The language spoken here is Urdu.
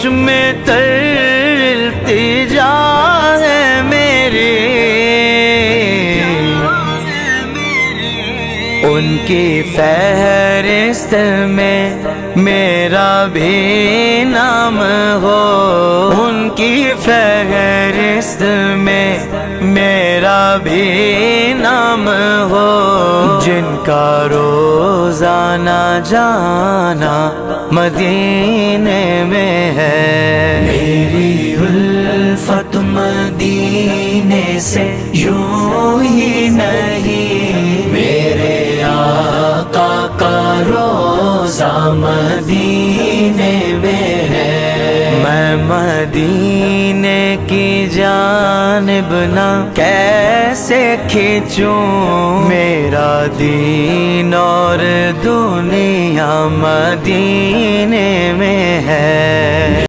میں التجا ہے میری، ان کی فہرست میں میرا بھی نام ہو، ان کی فہرست میں میرا بھی نام ہو، جن کا روزانہ جانا مدینے میں ہے۔ میری الفت مدینے سے یوں ہی نہیں، میرے آقا کا روزہ مدینے میں ہے۔ میں مدینے کی جانب نہ کیسے کھینچوں، میرا دین اور دنیا مدینے میں ہے۔